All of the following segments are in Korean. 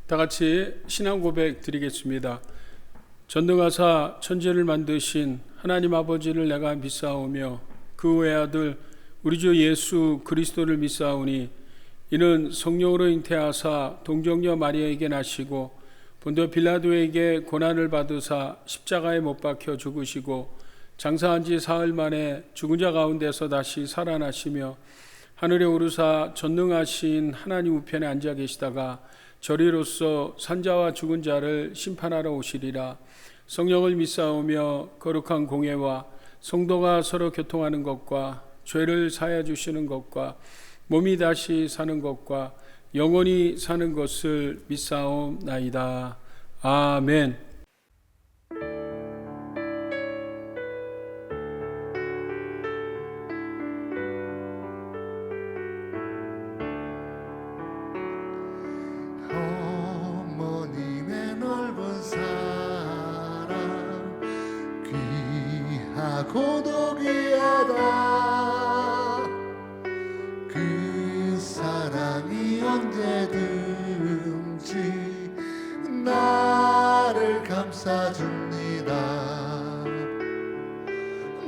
다 같이 신앙 고백 드리겠습니다. 전능하사 천지를 만드신 하나님 아버지를 내가 믿사오며 그 외아들 우리 주 예수 그리스도를 믿사오니 이는 성령으로 잉태하사 동정녀 마리아에게 나시고 본도 빌라도에게 고난을 받으사 십자가에 못 박혀 죽으시고 장사한 지 사흘 만에 죽은 자 가운데서 다시 살아나시며 하늘에 오르사 전능하신 하나님 우편에 앉아 계시다가 저리로서 산자와 죽은 자를 심판하러 오시리라. 성령을 믿사오며 거룩한 공회와 성도가 서로 교통하는 것과 죄를 사하여 주시는 것과 몸이 다시 사는 것과 영원히 사는 것을 믿사옵나이다. 아멘. 어머님의 넓은 사랑 귀하고도 귀하다. 그 사랑이 언제든지 나를 감싸줍니다.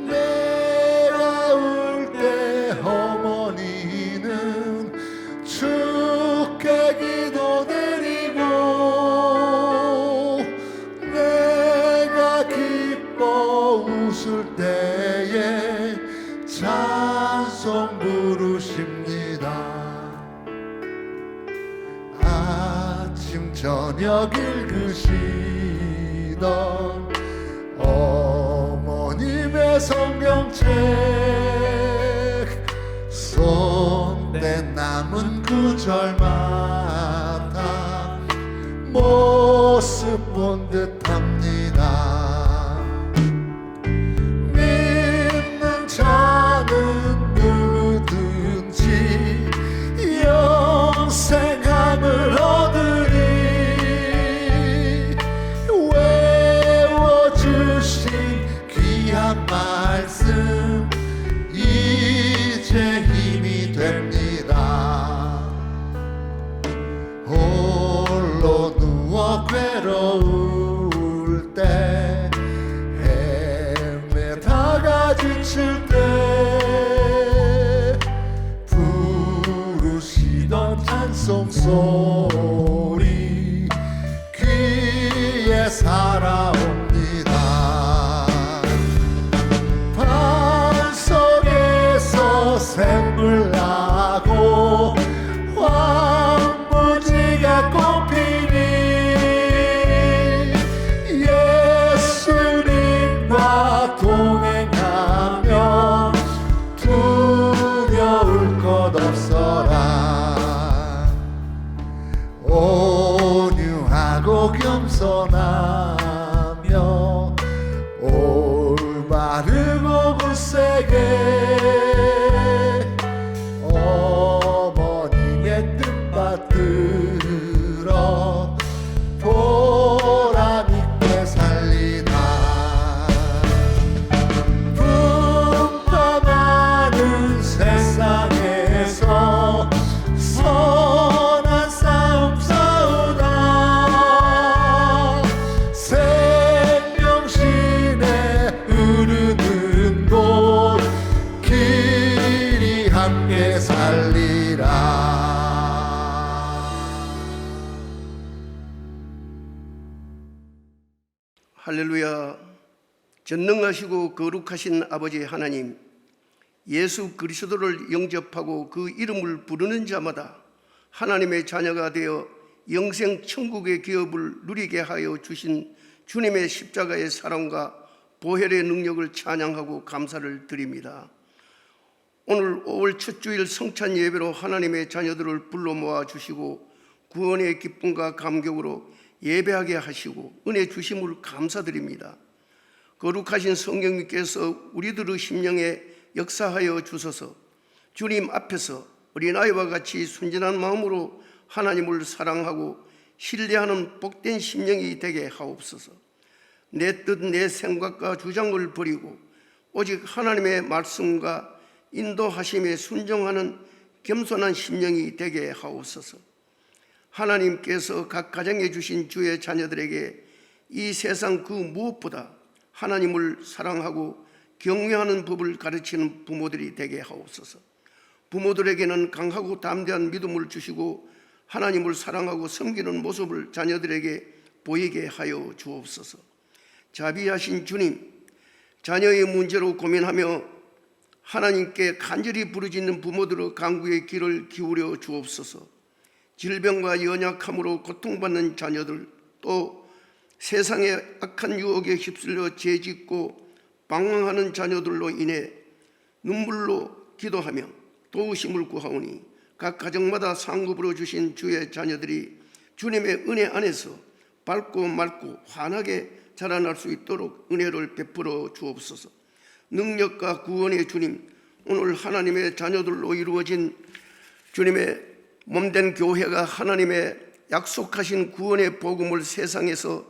내가 울 때 어머니는 주께 기도드리고 내가 기뻐 웃을 때에 찬송 부르십니다. 아침 저녁 읽으시던 어머님의 성경책 손대 남은 구절마다 모습 본 듯합니다. 믿는 자는 누구든지 영생함을 얻으리. 외워주신 귀한 말씀 이제 힘이 됩니다. 홀로 누워 괴로울 때 헤매다가 지칠 때 부르시던 찬송 소리 귀에 살아옵니다. 방 속에서 샘물 나고 황무지가 꽃피니 예수님과 동행하며 두려울 것 없어라. 온유하고 겸손하며 올바르고 굳세게 어머님의 뜻받들어 보람있게 살리다. 분파많은 세상에서 선한 싸움 싸우다 생명신에 흐르는 곳 길이 함께 살리라. 할렐루야. 전능하시고 거룩하신 아버지 하나님, 예수 그리스도를 영접하고 그 이름을 부르는 자마다 하나님의 자녀가 되어 영생 천국의 기업을 누리게 하여 주신 주님의 십자가의 사랑과 보혈의 능력을 찬양하고 감사를 드립니다. 오늘 5월 첫 주일 성찬 예배로 하나님의 자녀들을 불러 모아 주시고 구원의 기쁨과 감격으로 예배하게 하시고 은혜 주심을 감사드립니다. 거룩하신 성령님께서 우리들의 심령에 역사하여 주소서. 주님 앞에서 어린아이와 같이 순전한 마음으로 하나님을 사랑하고 신뢰하는 복된 심령이 되게 하옵소서. 내 뜻 내 생각과 주장을 버리고 오직 하나님의 말씀과 인도하심에 순종하는 겸손한 심령이 되게 하옵소서. 하나님께서 각 가정에 주신 주의 자녀들에게 이 세상 그 무엇보다 하나님을 사랑하고 경외하는 법을 가르치는 부모들이 되게 하옵소서. 부모들에게는 강하고 담대한 믿음을 주시고 하나님을 사랑하고 섬기는 모습을 자녀들에게 보이게 하여 주옵소서. 자비하신 주님, 자녀의 문제로 고민하며 하나님께 간절히 부르짖는 부모들의 간구의 귀를 기울여 주옵소서. 질병과 연약함으로 고통받는 자녀들, 또 세상의 악한 유혹에 휩쓸려 죄짓고 방황하는 자녀들로 인해 눈물로 기도하며 도우심을 구하오니 각 가정마다 상급으로 주신 주의 자녀들이 주님의 은혜 안에서 밝고 맑고 환하게 자라날 수 있도록 은혜를 베풀어 주옵소서. 능력과 구원의 주님, 오늘 하나님의 자녀들로 이루어진 주님의 몸된 교회가 하나님의 약속하신 구원의 복음을 세상에서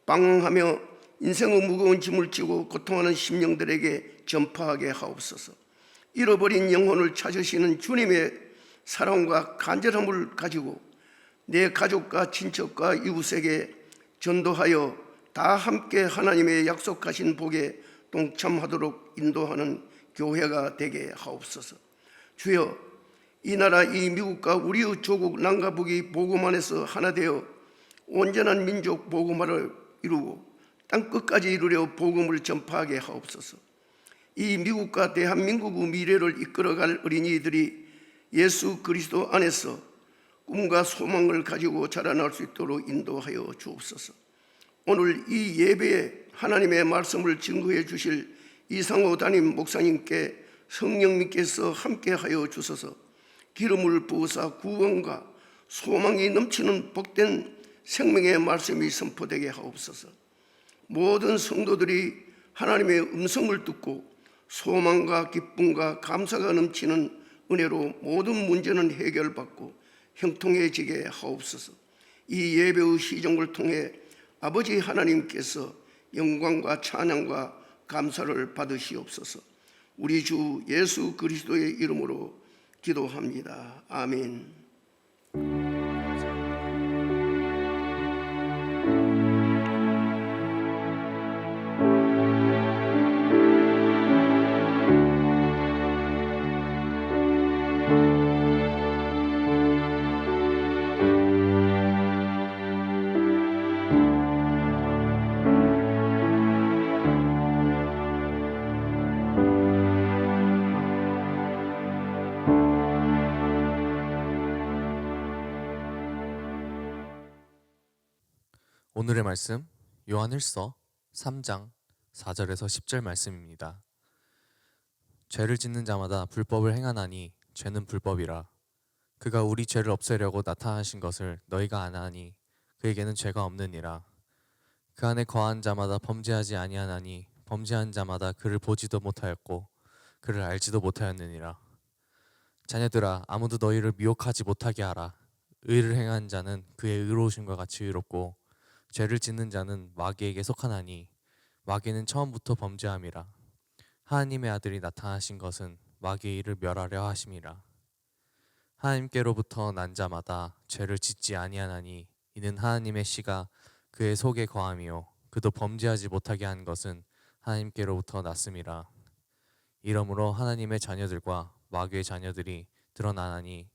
방황하며 인생의 무거운 짐을 지고 고통하는 심령들에게 전파하게 하옵소서. 잃어버린 영혼을 찾으시는 주님의 사랑과 간절함을 가지고 내 가족과 친척과 이웃에게 전도하여 다 함께 하나님의 약속하신 복에 동참하도록 인도하는 교회가 되게 하옵소서. 주여, 이 나라 이 미국과 우리의 조국 남과 북이 복음 안에서 하나 되어 온전한 민족 복음화를 이루고 땅끝까지 이루려 복음을 전파하게 하옵소서. 이 미국과 대한민국의 미래를 이끌어갈 어린이들이 예수 그리스도 안에서 꿈과 소망을 가지고 자라날 수 있도록 인도하여 주옵소서. 오늘 이 예배에 하나님의 말씀을 증거해 주실 이상호 담임 목사님께 성령님께서 함께하여 주소서. 기름을 부으사 구원과 소망이 넘치는 복된 생명의 말씀이 선포되게 하옵소서. 모든 성도들이 하나님의 음성을 듣고 소망과 기쁨과 감사가 넘치는 은혜로 모든 문제는 해결받고 형통해지게 하옵소서. 이 예배의 시종을 통해 아버지 하나님께서 영광과 찬양과 감사를 받으시옵소서. 우리 주 예수 그리스도의 이름으로 기도합니다. 아멘. 오늘의 말씀 요한일서 3장 4절에서 10절 말씀입니다. 죄를 짓는 자마다 불법을 행하나니 죄는 불법이라. 그가 우리 죄를 없애려고 나타나신 것을 너희가 아나니 그에게는 죄가 없느니라. 그 안에 거한 자마다 범죄하지 아니하나니 범죄한 자마다 그를 보지도 못하였고 그를 알지도 못하였느니라. 자녀들아, 아무도 너희를 미혹하지 못하게 하라. 의를 행한 자는 그의 의로우심과 같이 의롭고 죄를 짓는 자는 마귀에게 속하나니 마귀는 처음부터 범죄함이라. 하나님의 아들이 나타나신 것은 마귀의 일을 멸하려 하심이라. 하나님께로부터 난 자마다 죄를 짓지 아니하나니 이는 하나님의 씨가 그의 속에 거함이요 그도 범죄하지 못하게 한 것은 하나님께로부터 났음이라. 이러므로 하나님의 자녀들과 마귀의 자녀들이 드러나나니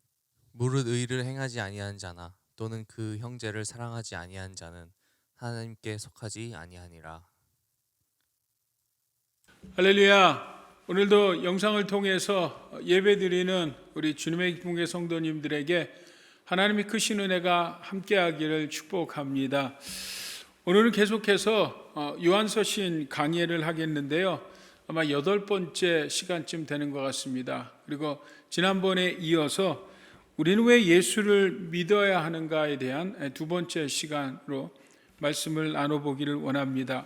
무릇 의를 행하지 아니한 자나 또는 그 형제를 사랑하지 아니한 자는 하나님께 속하지 아니하니라. 할렐루야. 오늘도 영상을 통해서 예배드리는 우리 주님의 기쁨의 성도님들에게 하나님의 크신 은혜가 함께하기를 축복합니다. 오늘은 계속해서 요한서신 강의를 하겠는데요. 아마 8번째 시간쯤 되는 것 같습니다. 그리고 지난번에 이어서 우리는 왜 예수를 믿어야 하는가에 대한 2번째 시간으로 말씀을 나눠보기를 원합니다.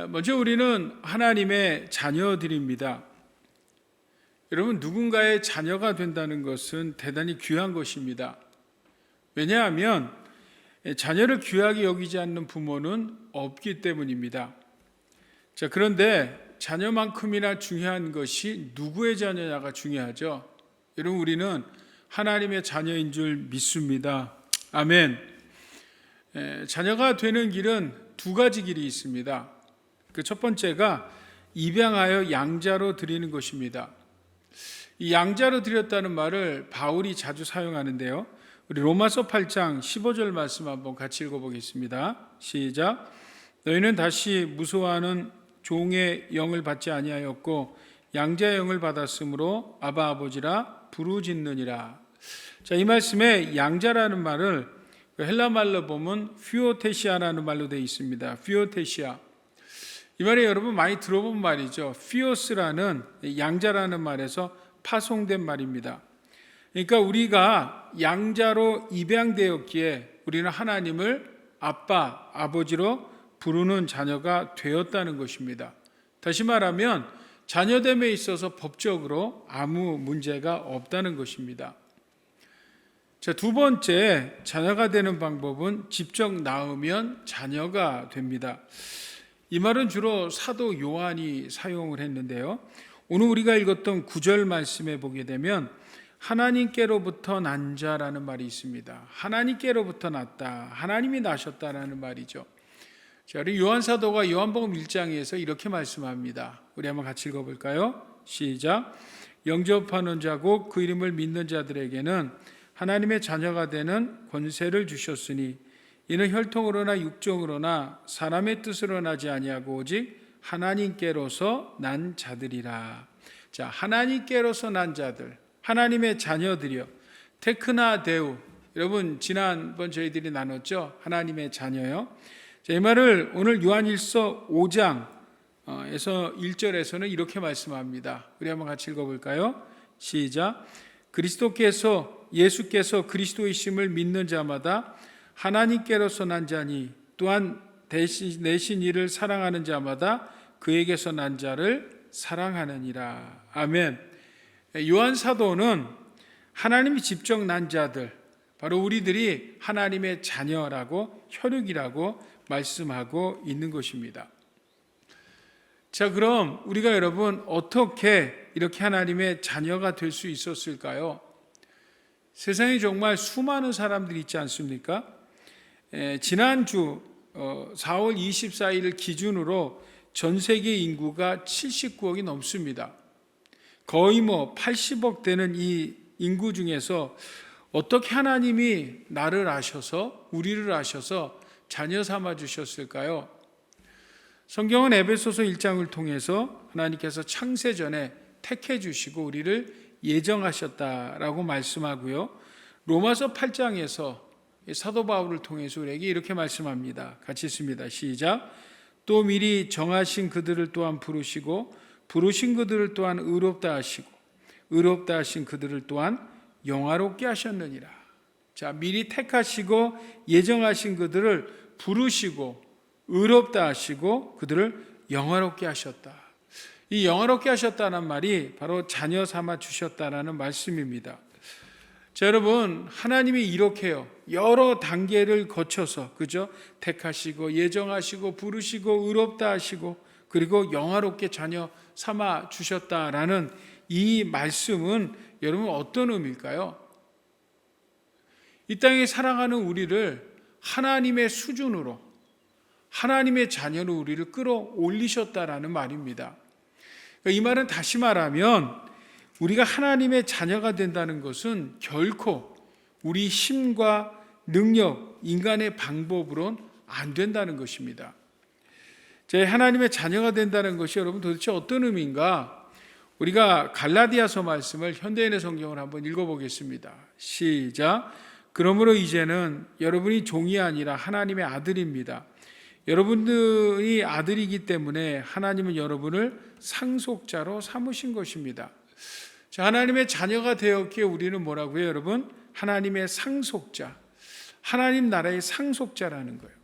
먼저 우리는 하나님의 자녀들입니다. 여러분, 누군가의 자녀가 된다는 것은 대단히 귀한 것입니다. 왜냐하면 자녀를 귀하게 여기지 않는 부모는 없기 때문입니다. 자, 그런데 자녀만큼이나 중요한 것이 누구의 자녀냐가 중요하죠. 여러분, 우리는 하나님의 자녀인 줄 믿습니다. 아멘. 자녀가 되는 길은 두 가지 길이 있습니다. 그 첫 번째가 입양하여 양자로 드리는 것입니다. 이 양자로 드렸다는 말을 바울이 자주 사용하는데요. 우리 로마서 8장 15절 말씀 한번 같이 읽어보겠습니다. 시작. 너희는 다시 무소하는 종의 영을 받지 아니하였고 양자의 영을 받았으므로 아바 아버지라 부르짖느니라. 자, 이 말씀에 양자라는 말을 헬라 말로 보면 피오테시아라는 말로 되어 있습니다. 피오테시아. 이 말이 여러분 많이 들어본 말이죠. 피오스라는 양자라는 말에서 파송된 말입니다. 그러니까 우리가 양자로 입양되었기에 우리는 하나님을 아빠, 아버지로 부르는 자녀가 되었다는 것입니다. 다시 말하면 자녀됨에 있어서 법적으로 아무 문제가 없다는 것입니다. 자, 두 번째, 자녀가 되는 방법은 직접 낳으면 자녀가 됩니다. 이 말은 주로 사도 요한이 사용을 했는데요. 오늘 우리가 읽었던 9절 말씀에 보게 되면 하나님께로부터 난 자라는 말이 있습니다. 하나님께로부터 났다. 하나님이 나셨다라는 말이죠. 자, 우리 요한 사도가 요한복음 1장에서 이렇게 말씀합니다. 우리 한번 같이 읽어볼까요? 시작. 영접하는 자고 그 이름을 믿는 자들에게는 하나님의 자녀가 되는 권세를 주셨으니 이는 혈통으로나 육정으로나 사람의 뜻으로 나지 아니하고 오직 하나님께로서 난 자들이라. 자, 하나님께로서 난 자들, 하나님의 자녀들이요. 테크나 데우. 여러분 지난번 저희들이 나눴죠. 하나님의 자녀요. 자, 이 말을 오늘 요한일서 5장에서 1절에서는 이렇게 말씀합니다. 우리 한번 같이 읽어볼까요? 시작. 예수께서 그리스도이심을 믿는 자마다 하나님께로서 난 자니 또한 대신 내신 이를 사랑하는 자마다 그에게서 난 자를 사랑하느니라. 아멘. 요한 사도는 하나님이 직접 난 자들, 바로 우리들이 하나님의 자녀라고 혈육이라고 말씀하고 있는 것입니다. 자, 그럼 우리가 여러분 어떻게 이렇게 하나님의 자녀가 될 수 있었을까요? 세상에 정말 수많은 사람들이 있지 않습니까? 지난주 4월 24일을 기준으로 전 세계 인구가 79억이 넘습니다. 거의 80억 되는 이 인구 중에서 어떻게 하나님이 나를 아셔서 우리를 아셔서 자녀 삼아 주셨을까요? 성경은 에베소서 1장을 통해서 하나님께서 창세 전에 택해 주시고 우리를 예정하셨다라고 말씀하고요. 로마서 8장에서 사도 바울을 통해서 우리에게 이렇게 말씀합니다. 같이 읽습니다. 시작. 또 미리 정하신 그들을 또한 부르시고 부르신 그들을 또한 의롭다 하시고 의롭다 하신 그들을 또한 영화롭게 하셨느니라. 자, 미리 택하시고 예정하신 그들을 부르시고 의롭다 하시고 그들을 영화롭게 하셨다. 이 영화롭게 하셨다는 말이 바로 자녀 삼아 주셨다라는 말씀입니다. 자, 여러분, 하나님이 이렇게요. 여러 단계를 거쳐서, 그죠? 택하시고, 예정하시고, 부르시고, 의롭다 하시고, 그리고 영화롭게 자녀 삼아 주셨다라는 이 말씀은 여러분 어떤 의미일까요? 이 땅에 살아가는 우리를 하나님의 수준으로, 하나님의 자녀로 우리를 끌어올리셨다라는 말입니다. 이 말은 다시 말하면 우리가 하나님의 자녀가 된다는 것은 결코 우리 힘과 능력, 인간의 방법으로는 안 된다는 것입니다. 하나님의 자녀가 된다는 것이 여러분 도대체 어떤 의미인가? 우리가 갈라디아서 말씀을 현대인의 성경을 한번 읽어보겠습니다. 시작. 그러므로 이제는 여러분이 종이 아니라 하나님의 아들입니다. 여러분들이 아들이기 때문에 하나님은 여러분을 상속자로 삼으신 것입니다. 자, 하나님의 자녀가 되었기에 우리는 뭐라고요, 여러분? 하나님의 상속자, 하나님 나라의 상속자라는 거예요.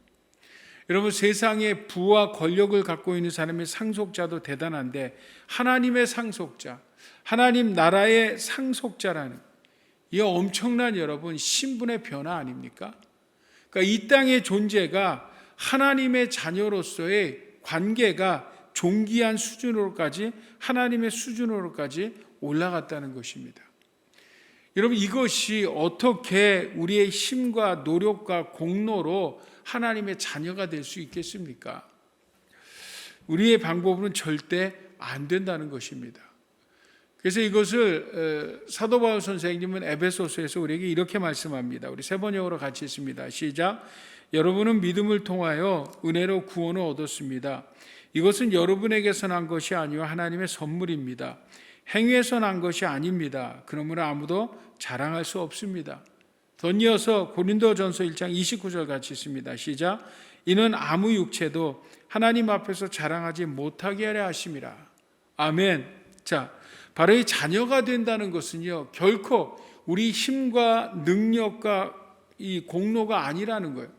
여러분, 세상에 부와 권력을 갖고 있는 사람의 상속자도 대단한데 하나님의 상속자, 하나님 나라의 상속자라는 이 엄청난 여러분 신분의 변화 아닙니까? 그러니까 이 땅의 존재가 하나님의 자녀로서의 관계가 존귀한 수준으로까지 하나님의 수준으로까지 올라갔다는 것입니다. 여러분, 이것이 어떻게 우리의 힘과 노력과 공로로 하나님의 자녀가 될 수 있겠습니까? 우리의 방법으로는 절대 안 된다는 것입니다. 그래서 이것을 사도 바울 선생님은 에베소서에서 우리에게 이렇게 말씀합니다. 우리 세 번역으로 같이 읽습니다. 시작. 여러분은 믿음을 통하여 은혜로 구원을 얻었습니다. 이것은 여러분에게서 난 것이 아니요 하나님의 선물입니다. 행위에서 난 것이 아닙니다. 그러므로 아무도 자랑할 수 없습니다. 더 이어서 고린도전서 1장 29절 같이 있습니다. 시작. 이는 아무 육체도 하나님 앞에서 자랑하지 못하게 하려 하심이라. 아멘. 자, 바로 이 자녀가 된다는 것은요, 결코 우리 힘과 능력과 이 공로가 아니라는 거예요.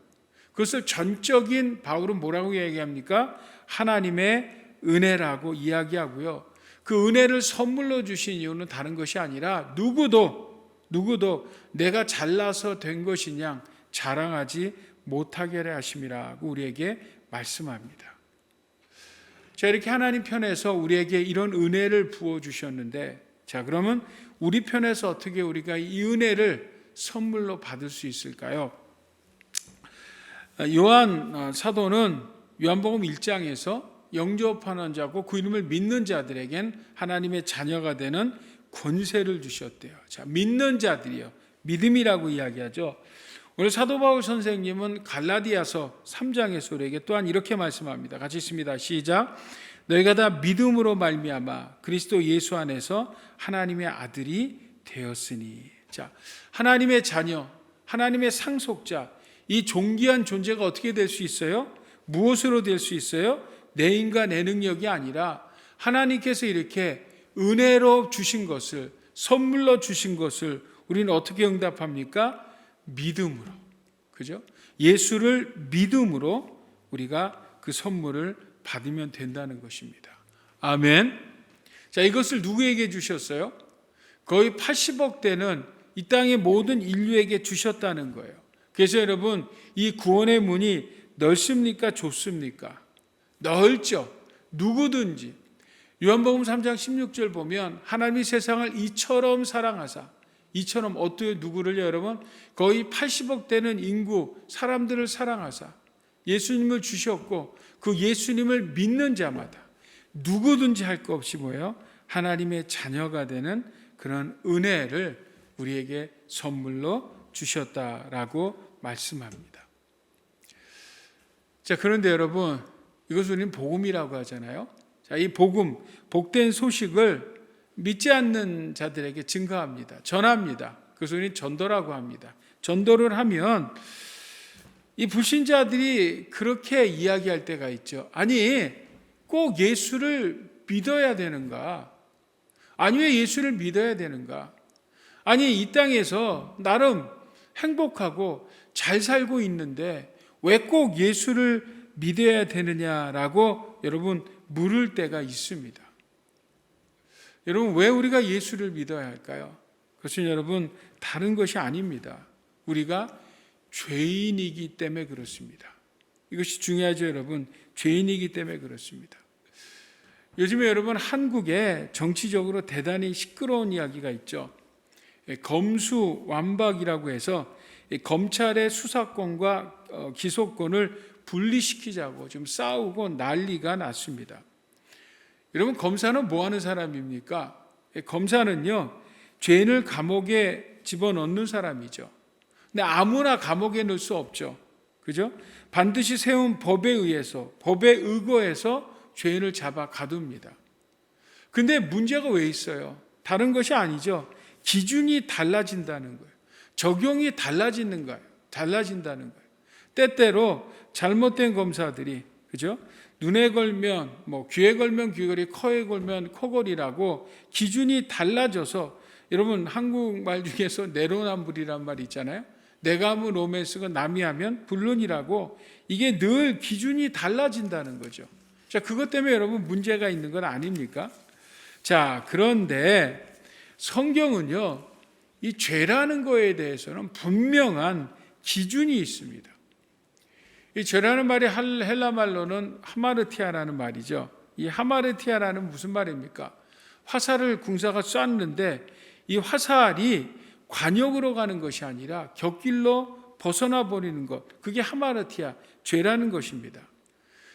그것을 전적인 바울은 뭐라고 얘기합니까? 하나님의 은혜라고 이야기하고요. 그 은혜를 선물로 주신 이유는 다른 것이 아니라 누구도 내가 잘나서 된 것이냐 자랑하지 못하게 하려 하심이라고 우리에게 말씀합니다. 자, 이렇게 하나님 편에서 우리에게 이런 은혜를 부어주셨는데, 자, 그러면 우리 편에서 어떻게 우리가 이 은혜를 선물로 받을 수 있을까요? 요한 사도는 요한복음 1장에서 영접하는 자고 그 이름을 믿는 자들에겐 하나님의 자녀가 되는 권세를 주셨대요. 자, 믿는 자들이요. 믿음이라고 이야기하죠. 오늘 사도 바울 선생님은 갈라디아서 3장에서 우리에게 또한 이렇게 말씀합니다. 같이 있습니다. 시작. 너희가 다 믿음으로 말미암아 그리스도 예수 안에서 하나님의 아들이 되었으니. 자, 하나님의 자녀, 하나님의 상속자, 이 존귀한 존재가 어떻게 될 수 있어요? 무엇으로 될 수 있어요? 내 힘과 내 능력이 아니라 하나님께서 이렇게 은혜로 주신 것을, 선물로 주신 것을 우리는 어떻게 응답합니까? 믿음으로. 그죠? 예수를 믿음으로 우리가 그 선물을 받으면 된다는 것입니다. 아멘. 자, 이것을 누구에게 주셨어요? 거의 80억 되는 이 땅의 모든 인류에게 주셨다는 거예요. 그래서 여러분, 이 구원의 문이 넓습니까? 좁습니까? 넓죠. 누구든지. 요한복음 3장 16절 보면 하나님이 세상을 이처럼 사랑하사, 이처럼 어떻게 누구를 여러분? 거의 80억 되는 인구 사람들을 사랑하사 예수님을 주셨고, 그 예수님을 믿는 자마다 누구든지 할 것 없이 뭐예요? 하나님의 자녀가 되는 그런 은혜를 우리에게 선물로 주셨다라고 말씀합니다. 자, 그런데 여러분, 이것을 우리는 복음이라고 하잖아요. 자, 이 복음, 복된 소식을 믿지 않는 자들에게 증거합니다. 전합니다. 그것을 우리는 전도라고 합니다. 전도를 하면 이 불신자들이 그렇게 이야기할 때가 있죠. 아니, 꼭 예수를 믿어야 되는가? 아니, 왜 예수를 믿어야 되는가? 아니, 이 땅에서 나름 행복하고 잘 살고 있는데 왜 꼭 예수를 믿어야 되느냐라고 여러분 물을 때가 있습니다. 여러분, 왜 우리가 예수를 믿어야 할까요? 그것은 여러분 다른 것이 아닙니다. 우리가 죄인이기 때문에 그렇습니다. 이것이 중요하죠, 여러분. 죄인이기 때문에 그렇습니다. 요즘에 여러분 한국에 정치적으로 대단히 시끄러운 이야기가 있죠. 검수완박이라고 해서 검찰의 수사권과 기소권을 분리시키자고 지금 싸우고 난리가 났습니다. 여러분, 검사는 뭐 하는 사람입니까? 검사는요, 죄인을 감옥에 집어넣는 사람이죠. 근데 아무나 감옥에 넣을 수 없죠. 그죠? 반드시 세운 법에 의해서, 법에 의거해서 죄인을 잡아 가둡니다. 근데 문제가 왜 있어요? 다른 것이 아니죠. 기준이 달라진다는 거예요. 적용이 달라진다는 거예요. 때때로 잘못된 검사들이, 그죠? 눈에 걸면 귀에 걸면 귀걸이, 코에 걸면 코걸이라고 기준이 달라져서, 여러분 한국말 중에서 내로남불이란 말이 있잖아요. 내가 하면 로맨스고 남이 하면 불륜이라고, 이게 늘 기준이 달라진다는 거죠. 자, 그것 때문에 여러분 문제가 있는 건 아닙니까? 자, 그런데 성경은요, 이 죄라는 거에 대해서는 분명한 기준이 있습니다. 이 죄라는 말이 헬라 말로는 하마르티아라는 말이죠. 이 하마르티아라는 무슨 말입니까? 화살을 궁사가 쐈는데 이 화살이 관역으로 가는 것이 아니라 곁길로 벗어나 버리는 것, 그게 하마르티아, 죄라는 것입니다.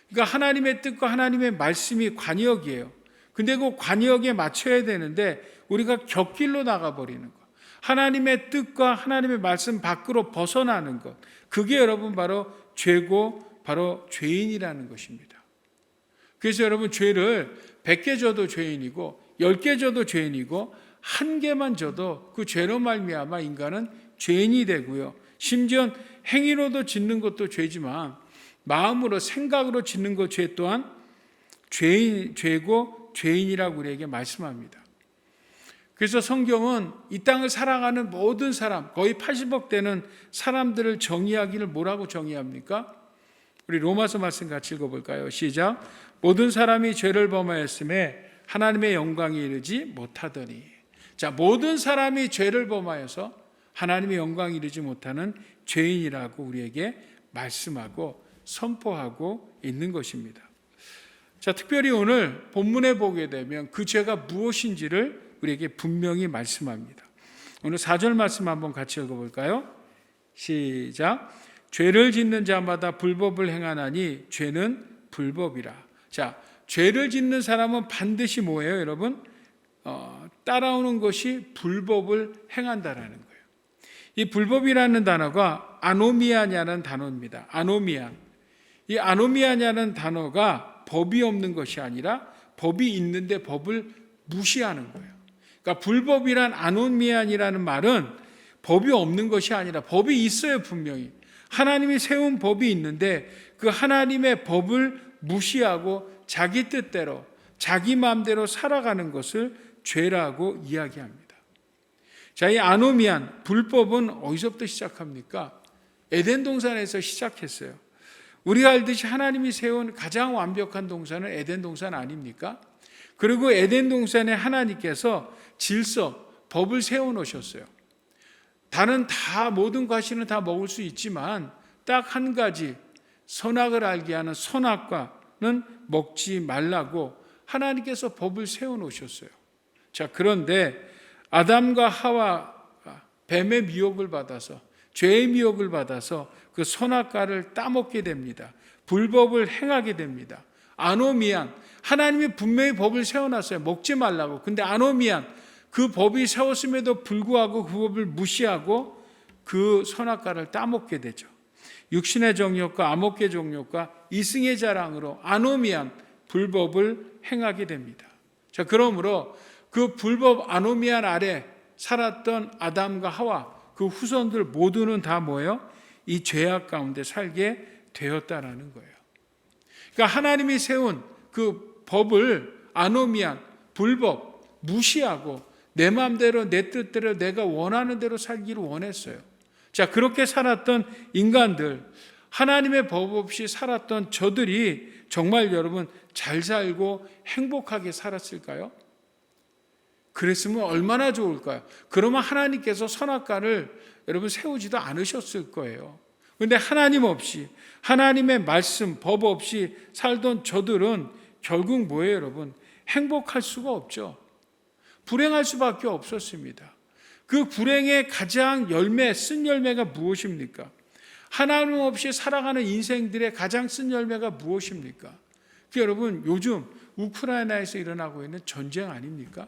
그러니까 하나님의 뜻과 하나님의 말씀이 관역이에요. 근데 그 관역에 맞춰야 되는데 우리가 곁길로 나가버리는 것, 하나님의 뜻과 하나님의 말씀 밖으로 벗어나는 것, 그게 여러분 바로 죄고 바로 죄인이라는 것입니다. 그래서 여러분, 죄를 100개 져도 죄인이고 10개 져도 죄인이고 1개만 져도 그 죄로 말미암아 인간은 죄인이 되고요. 심지어 행위로도 짓는 것도 죄지만 마음으로, 생각으로 짓는 것 죄 또한 죄고 죄인이라고 우리에게 말씀합니다. 그래서 성경은 이 땅을 살아가는 모든 사람, 거의 80억 되는 사람들을 정의하기를 뭐라고 정의합니까? 우리 로마서 말씀 같이 읽어볼까요? 시작. 모든 사람이 죄를 범하였음에 하나님의 영광에 이르지 못하더니. 자, 모든 사람이 죄를 범하여서 하나님의 영광에 이르지 못하는 죄인이라고 우리에게 말씀하고 선포하고 있는 것입니다. 자, 특별히 오늘 본문에 보게 되면 그 죄가 무엇인지를 우리에게 분명히 말씀합니다. 오늘 4절 말씀 한번 같이 읽어볼까요? 시작. 죄를 짓는 자마다 불법을 행하나니 죄는 불법이라. 자, 죄를 짓는 사람은 반드시 뭐예요, 여러분? 따라오는 것이 불법을 행한다라는 거예요. 이 불법이라는 단어가 아노미아냐는 단어입니다. 아노미안. 이 아노미아냐는 단어가 법이 없는 것이 아니라 법이 있는데 법을 무시하는 거예요. 그러니까 불법이란 아노미안이라는 말은 법이 없는 것이 아니라 법이 있어요, 분명히. 하나님이 세운 법이 있는데 그 하나님의 법을 무시하고 자기 뜻대로, 자기 마음대로 살아가는 것을 죄라고 이야기합니다. 자, 이 아노미안, 불법은 어디서부터 시작합니까? 에덴 동산에서 시작했어요. 우리가 알듯이 하나님이 세운 가장 완벽한 동산은 에덴 동산 아닙니까? 그리고 에덴 동산에 하나님께서 질서, 법을 세워놓으셨어요. 다른 다 모든 과실은 다 먹을 수 있지만 딱 한 가지 선악을 알게 하는 선악과는 먹지 말라고 하나님께서 법을 세워놓으셨어요. 자, 그런데 아담과 하와가 뱀의 미혹을 받아서, 죄의 미혹을 받아서 그 선악과를 따먹게 됩니다. 불법을 행하게 됩니다. 아노미안, 하나님이 분명히 법을 세워놨어요. 먹지 말라고. 근데 아노미안, 그 법이 세웠음에도 불구하고 그 법을 무시하고 그 선악과를 따먹게 되죠. 육신의 정욕과 암흑의 정욕과 이승의 자랑으로 아노미안, 불법을 행하게 됩니다. 자, 그러므로 그 불법 아노미안 아래 살았던 아담과 하와, 그 후손들 모두는 다 뭐예요? 이 죄악 가운데 살게 되었다라는 거예요. 그러니까 하나님이 세운 그 법을 아노미안, 불법, 무시하고 내 마음대로, 내 뜻대로, 내가 원하는 대로 살기를 원했어요. 자, 그렇게 살았던 인간들, 하나님의 법 없이 살았던 저들이 정말 여러분 잘 살고 행복하게 살았을까요? 그랬으면 얼마나 좋을까요? 그러면 하나님께서 선악과를 여러분 세우지도 않으셨을 거예요. 그런데 하나님 없이, 하나님의 말씀, 법 없이 살던 저들은 결국 뭐예요, 여러분? 행복할 수가 없죠. 불행할 수밖에 없었습니다. 그 불행의 가장 쓴 열매가 무엇입니까? 하나님 없이 살아가는 인생들의 가장 쓴 열매가 무엇입니까? 여러분, 요즘 우크라이나에서 일어나고 있는 전쟁 아닙니까?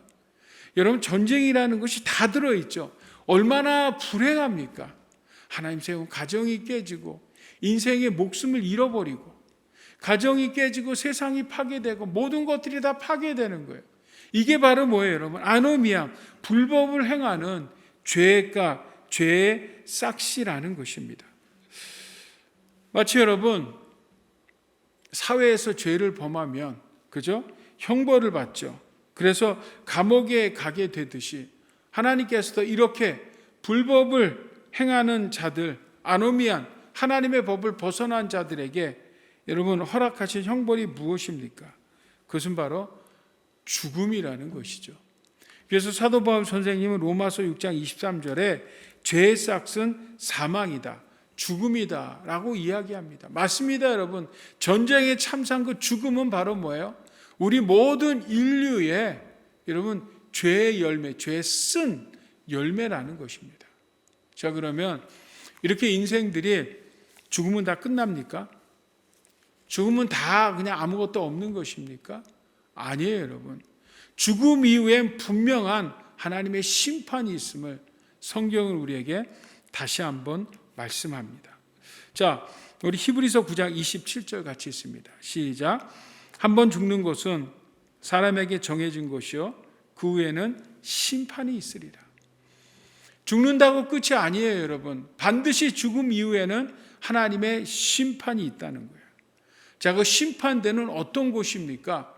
여러분, 전쟁이라는 것이 다 들어있죠. 얼마나 불행합니까? 하나님 세운 가정이 깨지고 인생의 목숨을 잃어버리고 가정이 깨지고 세상이 파괴되고 모든 것들이 다 파괴되는 거예요. 이게 바로 뭐예요, 여러분? 아노미암, 불법을 행하는 죄가, 죄의 싹시라는 것입니다. 마치 여러분, 사회에서 죄를 범하면, 그죠? 형벌을 받죠. 그래서 감옥에 가게 되듯이 하나님께서도 이렇게 불법을 행하는 자들, 아노미안, 하나님의 법을 벗어난 자들에게 여러분 허락하신 형벌이 무엇입니까? 그것은 바로 죽음이라는 것이죠. 그래서 사도 바울 선생님은 로마서 6장 23절에 죄의 싹은 사망이다, 죽음이다 라고 이야기합니다. 맞습니다, 여러분. 전쟁의 참상 그 죽음은 바로 뭐예요? 우리 모든 인류의 여러분 죄의 열매, 죄의 쓴 열매라는 것입니다. 자, 그러면 이렇게 인생들이 죽으면 다 끝납니까? 죽으면 다 그냥 아무것도 없는 것입니까? 아니에요, 여러분. 죽음 이후엔 분명한 하나님의 심판이 있음을 성경은 우리에게 다시 한번 말씀합니다. 자, 우리 히브리서 9장 27절 같이 있습니다. 시작. 한번 죽는 것은 사람에게 정해진 것이요 그 후에는 심판이 있으리라. 죽는다고 끝이 아니에요, 여러분. 반드시 죽음 이후에는 하나님의 심판이 있다는 거예요. 자, 그 심판대는 어떤 곳입니까?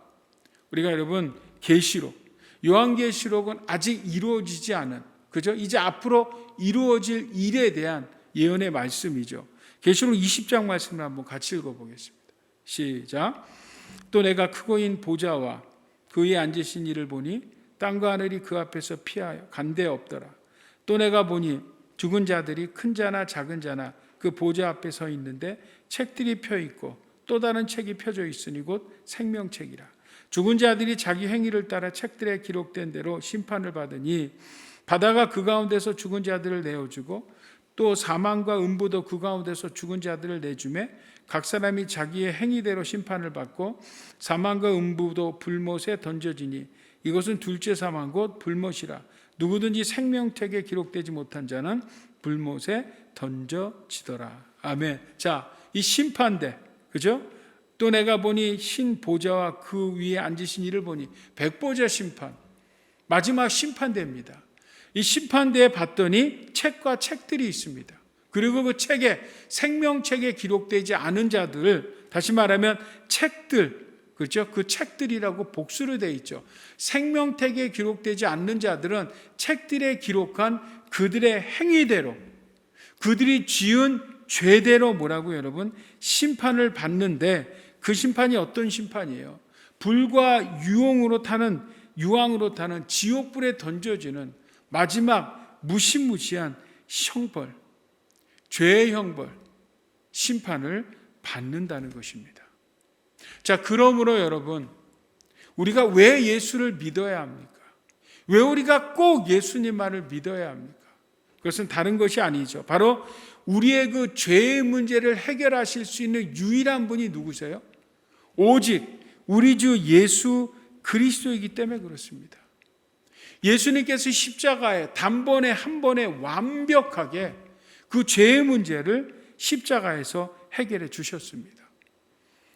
우리가 여러분 계시록, 요한계시록은 아직 이루어지지 않은, 그죠? 이제 앞으로 이루어질 일에 대한 예언의 말씀이죠. 계시록 20장 말씀을 한번 같이 읽어보겠습니다. 시작. 또 내가 크고 인 보좌와 그 위에 앉으신 이를 보니 땅과 하늘이 그 앞에서 피하여 간데 없더라. 또 내가 보니 죽은 자들이 큰 자나 작은 자나 그 보좌 앞에 서 있는데 책들이 펴 있고 또 다른 책이 펴져 있으니 곧 생명책이라. 죽은 자들이 자기 행위를 따라 책들에 기록된 대로 심판을 받으니 바다가 그 가운데서 죽은 자들을 내어주고 또 사망과 음부도 그 가운데서 죽은 자들을 내주매 각 사람이 자기의 행위대로 심판을 받고 사망과 음부도 불못에 던져지니 이것은 둘째 사망 곧 불못이라. 누구든지 생명책에 기록되지 못한 자는 불못에 던져지더라. 아멘. 자, 이 심판대, 그죠? 또 내가 보니 흰 보좌와 그 위에 앉으신 이를 보니 백보자 심판, 마지막 심판대입니다. 이 심판대에 봤더니 책과 책들이 있습니다. 그리고 그 책에 생명책에 기록되지 않은 자들, 다시 말하면 책들, 그렇죠? 그 책들이라고 복수로 되어 있죠. 생명책에 기록되지 않는 자들은 책들에 기록한 그들의 행위대로, 그들이 지은 죄대로 뭐라고 여러분? 심판을 받는데 그 심판이 어떤 심판이에요? 불과 유황으로 타는 지옥불에 던져지는 마지막 무시무시한 형벌, 죄의 형벌, 심판을 받는다는 것입니다. 자, 그러므로 여러분, 우리가 왜 예수를 믿어야 합니까? 왜 우리가 꼭 예수님 말을 믿어야 합니까? 그것은 다른 것이 아니죠. 바로 우리의 그 죄의 문제를 해결하실 수 있는 유일한 분이 누구세요? 오직 우리 주 예수 그리스도이기 때문에 그렇습니다. 예수님께서 십자가에 단번에 한 번에 완벽하게 그 죄의 문제를 십자가에서 해결해 주셨습니다.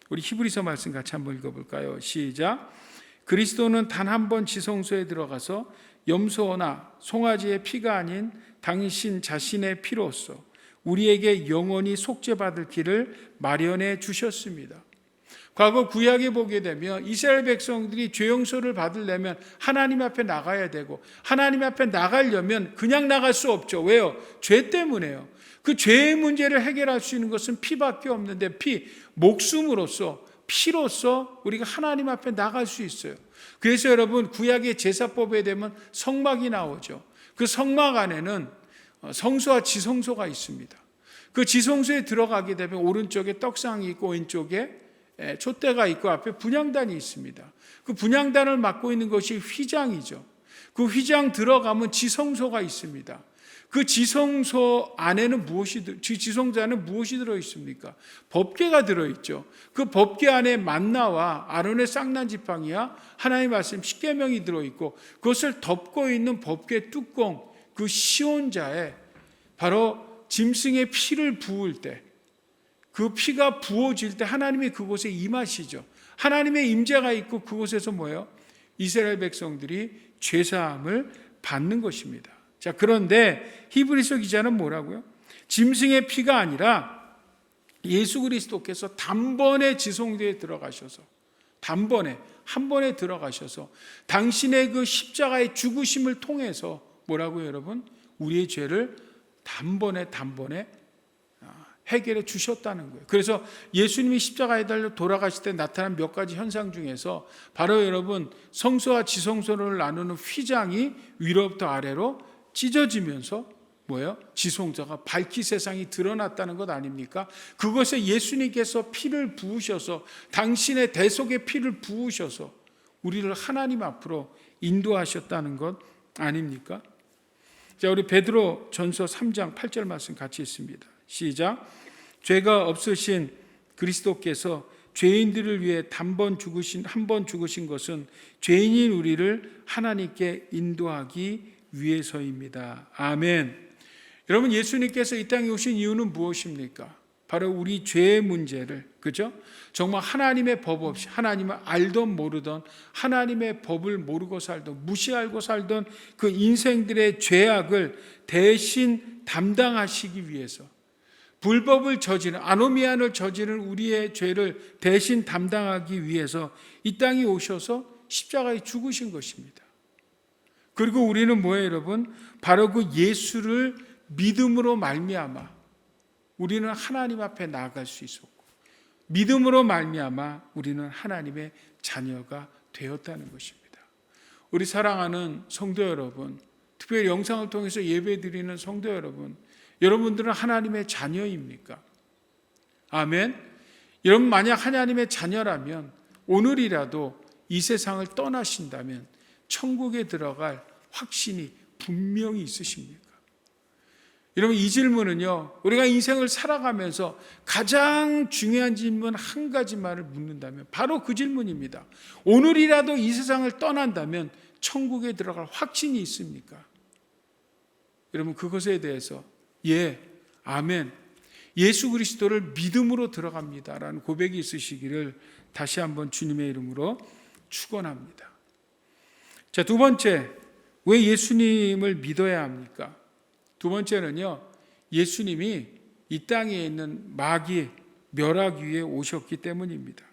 우리 히브리서 말씀 같이 한번 읽어볼까요? 시작. 그리스도는 단 한 번 지성소에 들어가서 염소나 송아지의 피가 아닌 당신 자신의 피로써 우리에게 영원히 속죄받을 길을 마련해 주셨습니다. 과거 구약에 보게 되면 이스라엘 백성들이 죄 용서를 받으려면 하나님 앞에 나가야 되고 하나님 앞에 나가려면 그냥 나갈 수 없죠. 왜요? 죄 때문에요. 그 죄의 문제를 해결할 수 있는 것은 피밖에 없는데 목숨으로서 피로써 우리가 하나님 앞에 나갈 수 있어요. 그래서 여러분 구약의 제사법에 되면 성막이 나오죠. 그 성막 안에는 성소와 지성소가 있습니다. 그 지성소에 들어가게 되면 오른쪽에 떡상이 있고 왼쪽에 촛대가 있고 앞에 분향단이 있습니다. 그 분향단을 맡고 있는 것이 휘장이죠. 그 휘장 들어가면 지성소가 있습니다. 그 지성소 안에는 지성소 안에 무엇이 들어있습니까? 법궤가 들어있죠. 그 법궤 안에 만나와 아론의 쌍난 지팡이와 하나님의 말씀 십계명이 들어있고 그것을 덮고 있는 법궤 뚜껑, 그 시온자에 바로 짐승의 피를 부을 때, 그 피가 부어질 때 하나님이 그곳에 임하시죠. 하나님의 임재가 있고 그곳에서 뭐예요? 이스라엘 백성들이 죄사함을 받는 것입니다. 자, 그런데 히브리서 기자는 뭐라고요? 짐승의 피가 아니라 예수 그리스도께서 단번에 지성소에 들어가셔서 한 번에 들어가셔서 당신의 그 십자가의 죽으심을 통해서 뭐라고요, 여러분? 우리의 죄를 단번에 해결해 주셨다는 거예요. 그래서 예수님이 십자가에 달려 돌아가실 때 나타난 몇 가지 현상 중에서 바로 여러분 성소와 지성소를 나누는 휘장이 위로부터 아래로 찢어지면서 뭐예요? 지성소가 밝히 세상이 드러났다는 것 아닙니까? 그것에 예수님께서 피를 부으셔서 당신의 대속의 피를 부으셔서 우리를 하나님 앞으로 인도하셨다는 것 아닙니까? 자, 우리 베드로 전서 3장 8절 말씀 같이 있습니다. 시작. 죄가 없으신 그리스도께서 죄인들을 위해 한 번 죽으신 것은 죄인인 우리를 하나님께 인도하기 위해서입니다. 아멘. 여러분, 예수님께서 이 땅에 오신 이유는 무엇입니까? 바로 우리 죄의 문제를, 그죠? 정말 하나님의 법 없이, 하나님을 알던 모르던, 하나님의 법을 모르고 살던, 무시하고 살던 그 인생들의 죄악을 대신 담당하시기 위해서, 불법을 저지른, 아노미안을 저지른 우리의 죄를 대신 담당하기 위해서 이 땅에 오셔서 십자가에 죽으신 것입니다. 그리고 우리는 뭐예요, 여러분? 바로 그 예수를 믿음으로 말미암아 우리는 하나님 앞에 나아갈 수 있었고, 믿음으로 말미암아 우리는 하나님의 자녀가 되었다는 것입니다. 우리 사랑하는 성도 여러분, 특별히 영상을 통해서 예배드리는 성도 여러분, 여러분들은 하나님의 자녀입니까? 아멘. 여러분, 만약 하나님의 자녀라면 오늘이라도 이 세상을 떠나신다면 천국에 들어갈 확신이 분명히 있으십니까? 여러분, 이 질문은요, 우리가 인생을 살아가면서 가장 중요한 질문 한 가지만을 묻는다면 바로 그 질문입니다. 오늘이라도 이 세상을 떠난다면 천국에 들어갈 확신이 있습니까? 여러분, 그것에 대해서 예, 아멘, 예수 그리스도를 믿음으로 들어갑니다라는 고백이 있으시기를 다시 한번 주님의 이름으로 축원합니다. 자, 두 번째, 왜 예수님을 믿어야 합니까? 두 번째는요, 예수님이 이 땅에 있는 마귀 멸하기 위해 오셨기 때문입니다.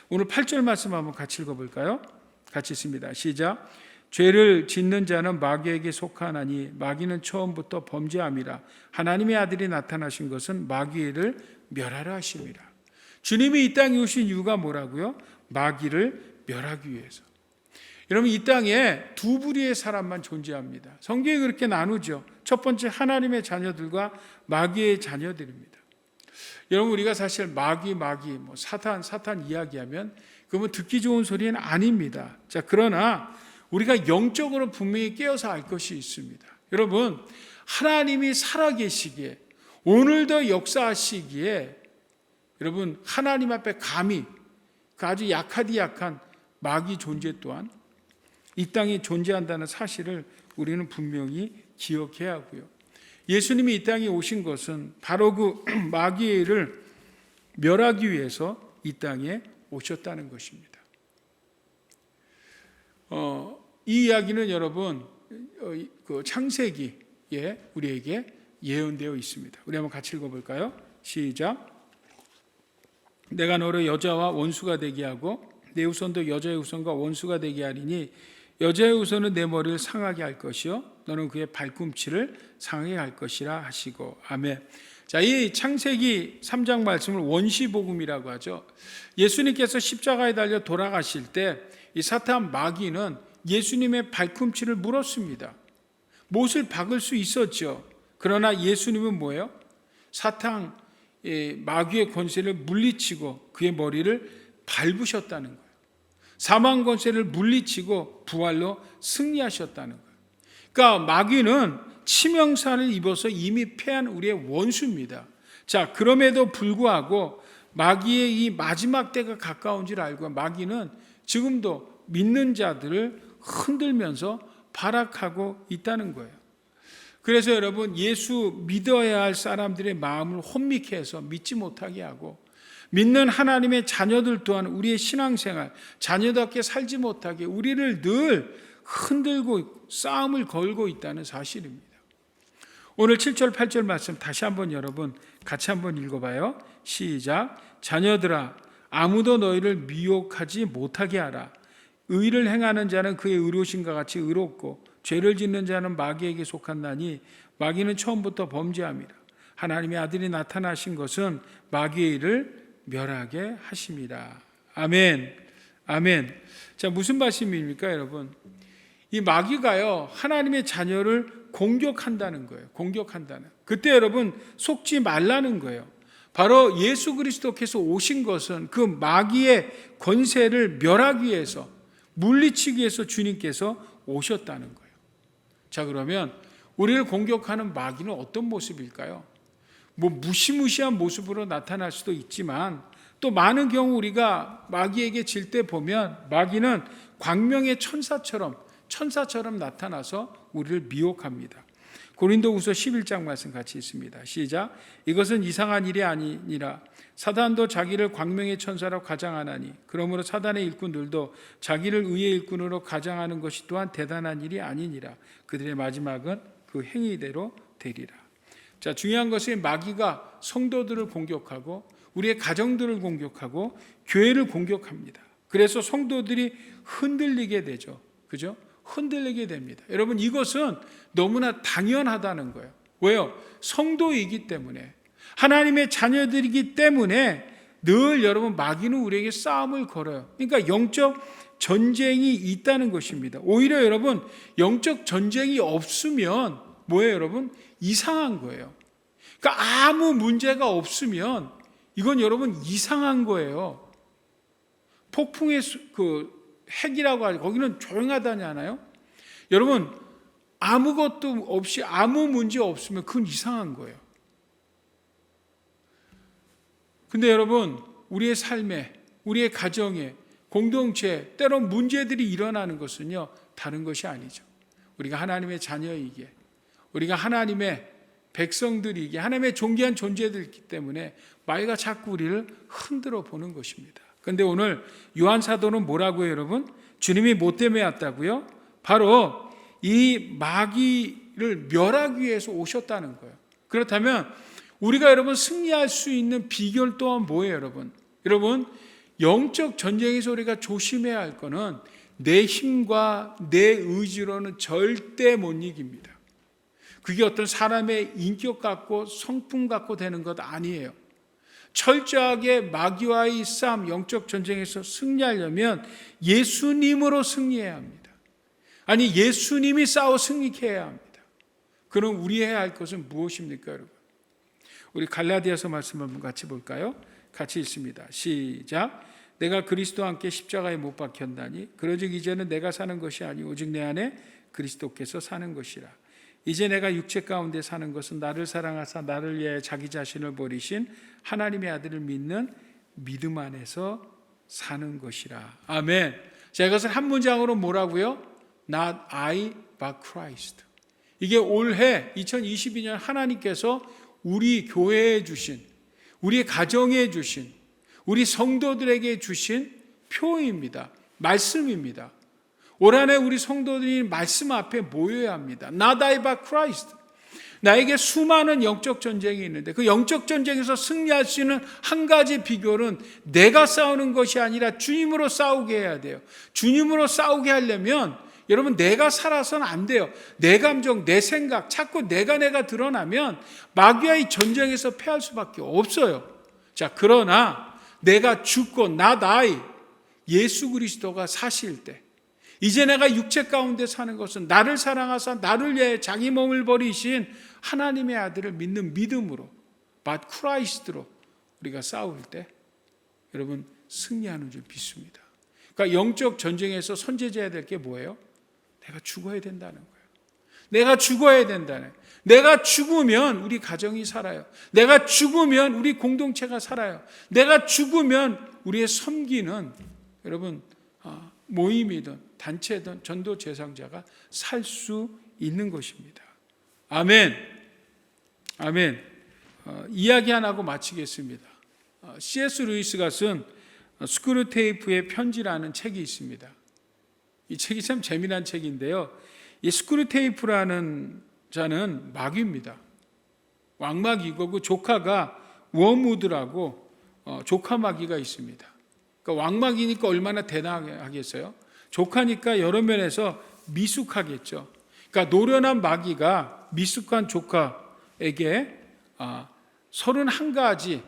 오늘 8절 말씀 한번 같이 읽어볼까요? 같이 있습니다. 시작. 죄를 짓는 자는 마귀에게 속하나니 마귀는 처음부터 범죄함이라. 하나님의 아들이 나타나신 것은 마귀를 멸하려 하심이라. 주님이 이 땅에 오신 이유가 뭐라고요? 마귀를 멸하기 위해서. 여러분, 이 땅에 두 부류의 사람만 존재합니다. 성경이 그렇게 나누죠. 첫 번째, 하나님의 자녀들과 마귀의 자녀들입니다. 여러분, 우리가 사실 마귀, 뭐 사탄 이야기하면 그러면 듣기 좋은 소리는 아닙니다. 자, 그러나 우리가 영적으로 분명히 깨어서 알 것이 있습니다. 여러분, 하나님이 살아계시기에, 오늘도 역사하시기에, 여러분, 하나님 앞에 감히 그 아주 약한 마귀 존재 또한 이 땅에 존재한다는 사실을 우리는 분명히 기억해야 하고요. 예수님이 이 땅에 오신 것은 바로 그 마귀를 멸하기 위해서 이 땅에 오셨다는 것입니다. 이 이야기는 여러분, 그 창세기에 우리에게 예언되어 있습니다. 우리 한번 같이 읽어볼까요? 시작. 내가 너를 여자와 원수가 되게 하고 내 후손도 여자의 후손과 원수가 되게 하리니 여자의 후손은 내 머리를 상하게 할 것이요 너는 그의 발꿈치를 상하게 할 것이라 하시고. 아멘. 자, 이 창세기 3장 말씀을 원시복음이라고 하죠. 예수님께서 십자가에 달려 돌아가실 때 이 사탄 마귀는 예수님의 발꿈치를 물었습니다. 못을 박을 수 있었죠. 그러나 예수님은 뭐예요? 사탄 마귀의 권세를 물리치고 그의 머리를 밟으셨다는 거예요. 사망 권세를 물리치고 부활로 승리하셨다는 거예요. 그러니까 마귀는 치명상을 입어서 이미 패한 우리의 원수입니다. 자, 그럼에도 불구하고 마귀의 이 마지막 때가 가까운 줄 알고 마귀는 지금도 믿는 자들을 흔들면서 발악하고 있다는 거예요. 그래서 여러분, 예수 믿어야 할 사람들의 마음을 혼미케 해서 믿지 못하게 하고, 믿는 하나님의 자녀들 또한 우리의 신앙생활, 자녀답게 살지 못하게 우리를 늘 흔들고 싸움을 걸고 있다는 사실입니다. 오늘 7절 8절 말씀 다시 한번 여러분 같이 한번 읽어봐요. 시작. 자녀들아, 아무도 너희를 미혹하지 못하게 하라. 의를 행하는 자는 그의 의로우신과 같이 의롭고 죄를 짓는 자는 마귀에게 속한다니 마귀는 처음부터 범죄함이라. 하나님의 아들이 나타나신 것은 마귀의 일을 멸하게 하심이라. 아멘. 아멘. 자, 무슨 말씀입니까, 여러분? 이 마귀가요, 하나님의 자녀를 공격한다는 거예요. 공격한다는. 그때 여러분 속지 말라는 거예요. 바로 예수 그리스도께서 오신 것은 그 마귀의 권세를 멸하기 위해서, 물리치기 위해서 주님께서 오셨다는 거예요. 자, 그러면 우리를 공격하는 마귀는 어떤 모습일까요? 무시무시한 모습으로 나타날 수도 있지만 또 많은 경우 우리가 마귀에게 질 때 보면 마귀는 광명의 천사처럼 나타나서 우리를 미혹합니다. 고린도후서 11장 말씀 같이 있습니다. 시작. 이것은 이상한 일이 아니니라. 사단도 자기를 광명의 천사로 가장하나니 그러므로 사단의 일꾼들도 자기를 의의 일꾼으로 가장하는 것이 또한 대단한 일이 아니니라. 그들의 마지막은 그 행위대로 되리라. 자, 중요한 것은 마귀가 성도들을 공격하고 우리의 가정들을 공격하고 교회를 공격합니다. 그래서 성도들이 흔들리게 되죠. 그죠? 흔들리게 됩니다. 여러분, 이것은 너무나 당연하다는 거예요. 왜요? 성도이기 때문에, 하나님의 자녀들이기 때문에 늘 여러분 마귀는 우리에게 싸움을 걸어요. 그러니까 영적 전쟁이 있다는 것입니다. 오히려 여러분 영적 전쟁이 없으면 뭐예요, 여러분? 이상한 거예요. 그러니까 아무 문제가 없으면 이건 여러분 이상한 거예요. 폭풍의 핵이라고 하죠. 거기는 조용하다잖아요. 여러분 아무것도 없이 아무 문제 없으면 그건 이상한 거예요. 근데 여러분 우리의 삶에, 우리의 가정에, 공동체에 때론 문제들이 일어나는 것은요 다른 것이 아니죠. 우리가 하나님의 자녀이기에, 우리가 하나님의 백성들이기에, 하나님의 존귀한 존재들이기 때문에 마귀가 자꾸 우리를 흔들어 보는 것입니다. 그런데 오늘 요한 사도는 뭐라고요, 여러분? 주님이 뭐 때문에 왔다고요? 바로 이 마귀를 멸하기 위해서 오셨다는 거예요. 그렇다면 우리가 여러분 승리할 수 있는 비결 또한 뭐예요, 여러분? 여러분, 영적 전쟁에서 우리가 조심해야 할 거는 내 힘과 내 의지로는 절대 못 이깁니다. 그게 어떤 사람의 인격 갖고 성품 갖고 되는 것 아니에요. 철저하게 마귀와의 싸움, 영적 전쟁에서 승리하려면 예수님으로 승리해야 합니다. 아니, 예수님이 싸워 승리해야 합니다. 그럼 우리 해야 할 것은 무엇입니까, 여러분? 우리 갈라디아서 말씀 한번 같이 볼까요? 같이 읽습니다. 시작. 내가 그리스도와 함께 십자가에 못 박혔나니 그러즉 이제는 내가 사는 것이 아니 오직 내 안에 그리스도께서 사는 것이라. 이제 내가 육체 가운데 사는 것은 나를 사랑하사 나를 위하여 자기 자신을 버리신 하나님의 아들을 믿는 믿음 안에서 사는 것이라. 아멘. 자, 이것을 한 문장으로 뭐라고요? Not I but Christ. 이게 올해 2022년 하나님께서 우리 교회에 주신, 우리 가정에 주신, 우리 성도들에게 주신 표입니다. 말씀입니다. 올 한해 우리 성도들이 말씀 앞에 모여야 합니다. Not I but Christ. 나에게 수많은 영적 전쟁이 있는데 그 영적 전쟁에서 승리할 수 있는 한 가지 비결은 내가 싸우는 것이 아니라 주님으로 싸우게 해야 돼요. 주님으로 싸우게 하려면 여러분 내가 살아서는 안 돼요. 내 감정, 내 생각, 자꾸 내가 드러나면 마귀와의 전쟁에서 패할 수밖에 없어요. 자, 그러나 내가 죽고 not I, 예수 그리스도가 사실 때 이제 내가 육체 가운데 사는 것은 나를 사랑하사 나를 위해 자기 몸을 버리신 하나님의 아들을 믿는 믿음으로 but Christ로 우리가 싸울 때 여러분 승리하는 줄 믿습니다. 그러니까 영적 전쟁에서 선제해야 될 게 뭐예요? 내가 죽어야 된다는 거예요. 내가 죽어야 된다는. 내가 죽으면 우리 가정이 살아요. 내가 죽으면 우리 공동체가 살아요. 내가 죽으면 우리의 섬기는 여러분 모임이든 단체든 전도 대상자가 살 수 있는 것입니다. 아멘. 아멘. 이야기 하나 하고 마치겠습니다. C.S. 루이스가 쓴 스크루테이프의 편지라는 책이 있습니다. 이 책이 참 재미난 책인데요. 이 스크루테이프라는 자는 마귀입니다. 왕마귀고 그 조카가 워무드라고 조카 마귀가 있습니다. 그러니까 왕마귀니까 얼마나 대단하겠어요? 조카니까 여러 면에서 미숙하겠죠. 그러니까 노련한 마귀가 미숙한 조카에게 31가지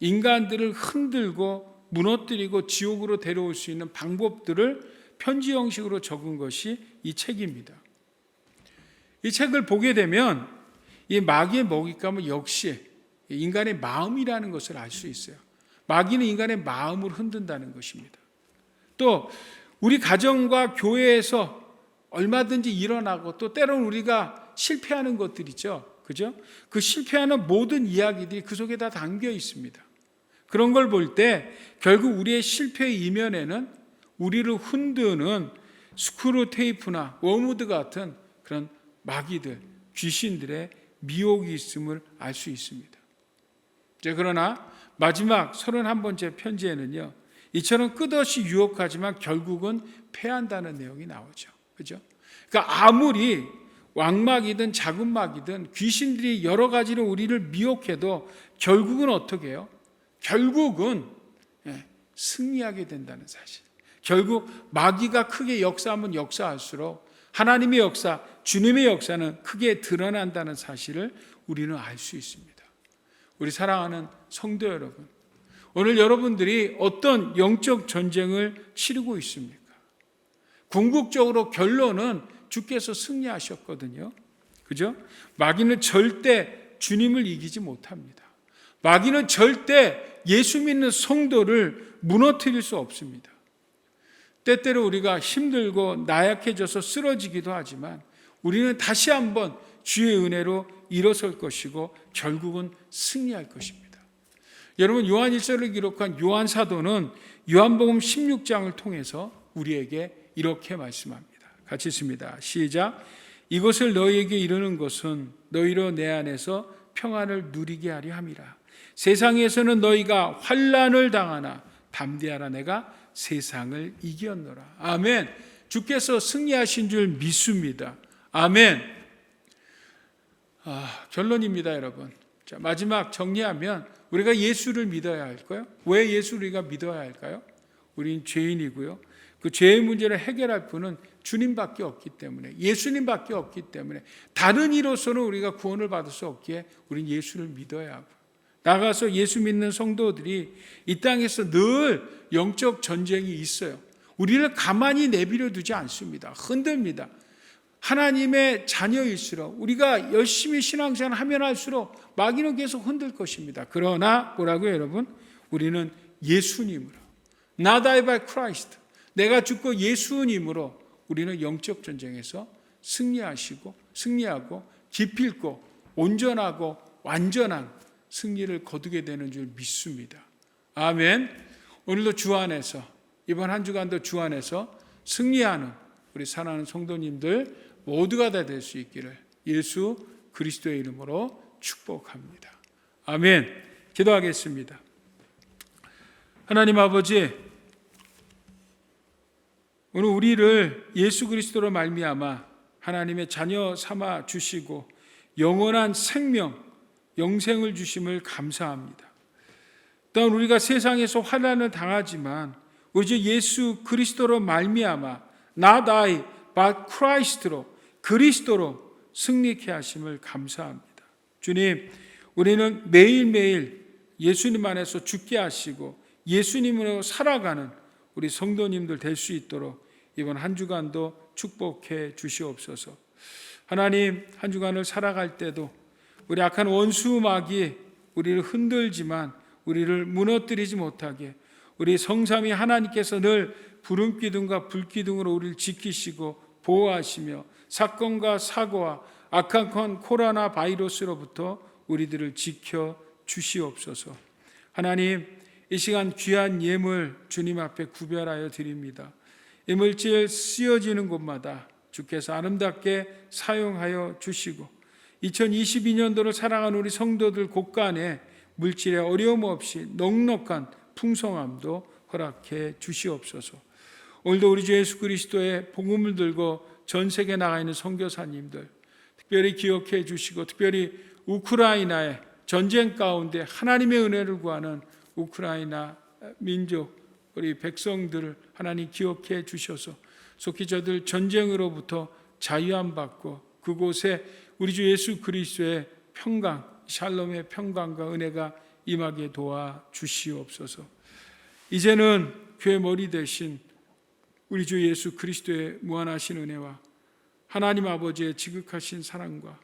인간들을 흔들고 무너뜨리고 지옥으로 데려올 수 있는 방법들을 편지 형식으로 적은 것이 이 책입니다. 이 책을 보게 되면 이 마귀의 먹잇감은 역시 인간의 마음이라는 것을 알 수 있어요. 마귀는 인간의 마음을 흔든다는 것입니다. 또 우리 가정과 교회에서 얼마든지 일어나고 또 때로는 우리가 실패하는 것들이죠. 그죠? 그 실패하는 모든 이야기들이 그 속에 다 담겨 있습니다. 그런 걸 볼 때 결국 우리의 실패의 이면에는 우리를 흔드는 스크루 테이프나 워무드 같은 그런 마귀들, 귀신들의 미혹이 있음을 알 수 있습니다. 그러나 마지막 31번째 편지에는요, 이처럼 끝없이 유혹하지만 결국은 패한다는 내용이 나오죠. 그죠? 그러니까 아무리 왕마귀든 작은 마귀든 귀신들이 여러 가지로 우리를 미혹해도 결국은 어떻게 해요? 결국은 승리하게 된다는 사실. 결국 마귀가 크게 역사하면 역사할수록 하나님의 역사, 주님의 역사는 크게 드러난다는 사실을 우리는 알 수 있습니다. 우리 사랑하는 성도 여러분, 오늘 여러분들이 어떤 영적 전쟁을 치르고 있습니까? 궁극적으로 결론은 주께서 승리하셨거든요. 그죠? 마귀는 절대 주님을 이기지 못합니다. 마귀는 절대 예수 믿는 성도를 무너뜨릴 수 없습니다. 때때로 우리가 힘들고 나약해져서 쓰러지기도 하지만 우리는 다시 한번 주의 은혜로 일어설 것이고 결국은 승리할 것입니다. 여러분, 요한 1서를 기록한 요한 사도는 요한복음 16장을 통해서 우리에게 이렇게 말씀합니다. 같이 읽습니다. 시작. 이것을 너희에게 이르는 것은 너희로 내 안에서 평안을 누리게 하려 함이라. 세상에서는 너희가 환난을 당하나 담대하라, 내가 세상을 이겼노라. 아멘. 주께서 승리하신 줄 믿습니다. 아멘. 결론입니다, 여러분. 자, 마지막 정리하면 우리가 예수를 믿어야 할까요? 왜 예수를 우리가 믿어야 할까요? 우린 죄인이고요. 그 죄의 문제를 해결할 분은 주님밖에 없기 때문에, 예수님밖에 없기 때문에 다른 이로서는 우리가 구원을 받을 수 없기에 우린 예수를 믿어야 하고, 나가서 예수 믿는 성도들이 이 땅에서 늘 영적 전쟁이 있어요. 우리를 가만히 내버려 두지 않습니다. 흔듭니다. 하나님의 자녀일수록 우리가 열심히 신앙생활 하면 할수록 마귀는 계속 흔들 것입니다. 그러나 뭐라고요, 여러분? 우리는 예수님으로, not I by Christ, 내가 죽고 예수님으로 우리는 영적 전쟁에서 승리하고 기필코 온전하고 완전한 승리를 거두게 되는 줄 믿습니다. 아멘. 오늘도 주 안에서, 이번 한 주간도 주 안에서 승리하는 우리 사랑하는 성도님들 모두가 다 될 수 있기를 예수 그리스도의 이름으로 축복합니다. 아멘. 기도하겠습니다. 하나님 아버지, 오늘 우리를 예수 그리스도로 말미암아 하나님의 자녀 삼아 주시고 영원한 생명, 영생을 주심을 감사합니다. 또한 우리가 세상에서 환난을 당하지만 우리 주 예수 그리스도로 말미암아 not I but Christ로, 그리스도로 승리케 하심을 감사합니다. 주님, 우리는 매일매일 예수님 안에서 죽게 하시고 예수님으로 살아가는 우리 성도님들 될 수 있도록 이번 한 주간도 축복해 주시옵소서. 하나님, 한 주간을 살아갈 때도 우리 악한 원수 마귀 우리를 흔들지만 우리를 무너뜨리지 못하게 우리 성삼위 하나님께서 늘 부름기둥과 불기둥으로 우리를 지키시고 보호하시며 사건과 사고와 악한 코로나 바이러스로부터 우리들을 지켜 주시옵소서. 하나님, 이 시간 귀한 예물 주님 앞에 구별하여 드립니다. 이물질 쓰여지는 곳마다 주께서 아름답게 사용하여 주시고 2022년도를 살아가는 우리 성도들 곳간에 물질의 어려움 없이 넉넉한 풍성함도 허락해 주시옵소서. 오늘도 우리 주 예수 그리스도의 복음을 들고 전 세계에 나가 있는 선교사님들 특별히 기억해 주시고, 특별히 우크라이나의 전쟁 가운데 하나님의 은혜를 구하는 우크라이나 민족 우리 백성들을 하나님 기억해 주셔서 속히 저들 전쟁으로부터 자유함 받고 그곳에 우리 주 예수 그리스도의 평강, 샬롬의 평강과 은혜가 임하게 도와 주시옵소서. 이제는 교회 머리 대신 우리 주 예수 그리스도의 무한하신 은혜와 하나님 아버지의 지극하신 사랑과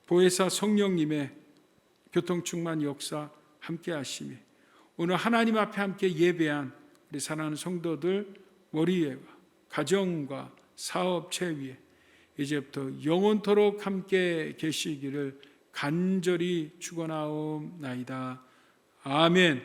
보혜사 성령님의 교통충만 역사 함께 하시며 오늘 하나님 앞에 함께 예배한 우리 사랑하는 성도들 머리 위에와 가정과 사업체 위에 이제부터 영원토록 함께 계시기를 간절히 축원하옵나이다. 아멘.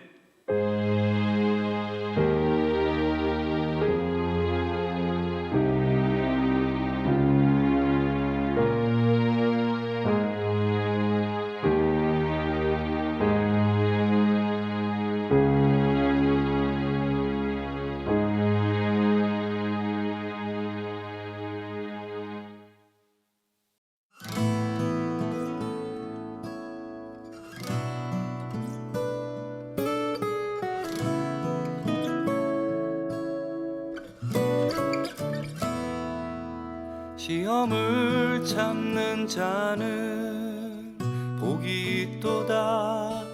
시험을 참는 자는 복이 있도다.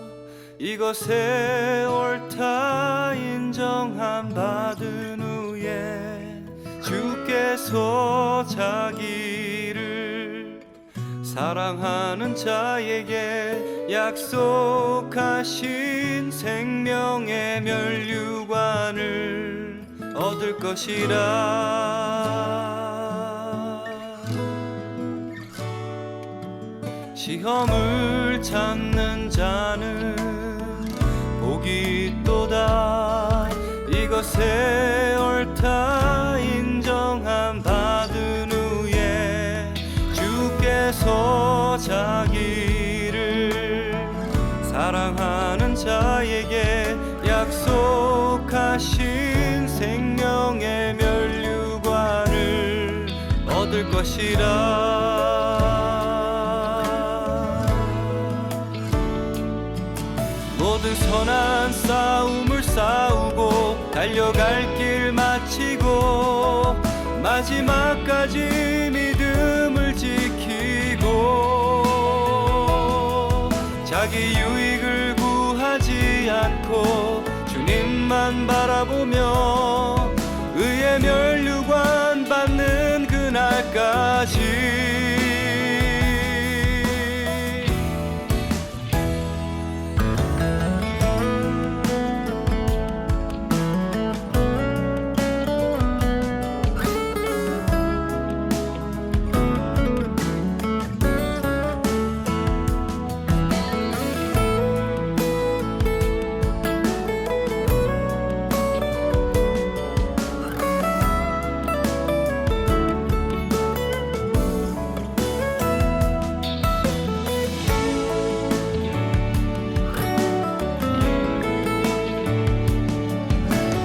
이것에 옳다 인정함 받은 후에 주께서 자기를 사랑하는 자에게 약속하신 생명의 면류관을 얻을 것이라. 시험을 참는 자는 복이 있도다. 이것에 옳다 인정함 받은 후에 주께서 자기를 사랑하는 자에게 약속하신 생명의 면류관을 얻을 것이라. 모든 선한 싸움을 싸우고 달려갈 길 마치고 마지막까지 믿음을 지키고 자기 유익을 구하지 않고 주님만 바라보며 의의 면류관 받는 그날까지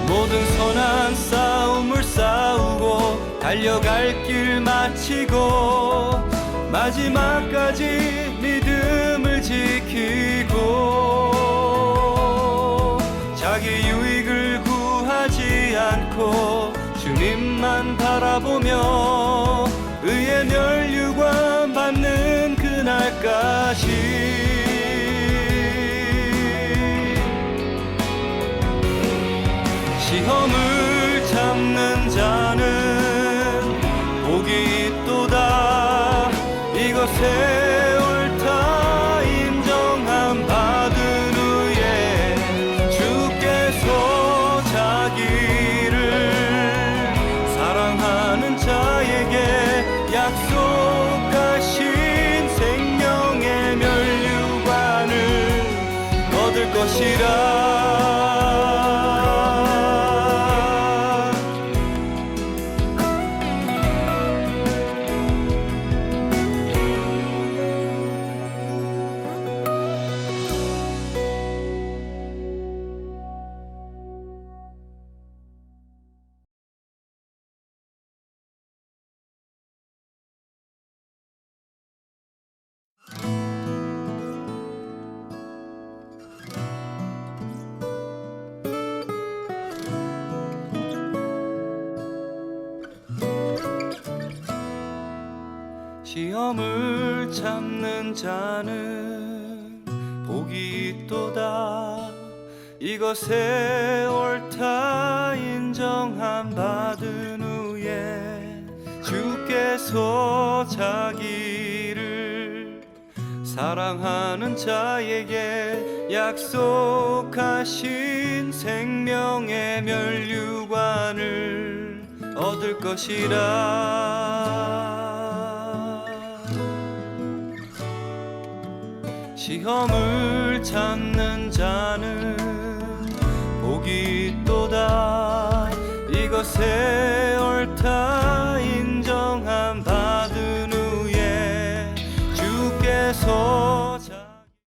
모든 선한 싸움을 싸우고 달려갈 길 마치고 마지막까지 믿음을 지키고 자기 유익을 구하지 않고 주님만 바라보며 의의 면류관 받는 그날까지 시험을 참는 자는 복이 있도다. 이것에 옳다 인정함 받은 후에 주께서 자기를 사랑하는 자에게 약속하신 생명의 면류관을 얻을 것이라. 시험을 참는 자는 복이 있도다. 이것에 옳다 인정함 받은 후에 주께서 자기를 사랑하는 자에게 약속하신 생명의 면류관을 얻을 것이라. 시험을 참는 자는 복이 있도다. 이것에 옳다 인정함 받은 후에 주께서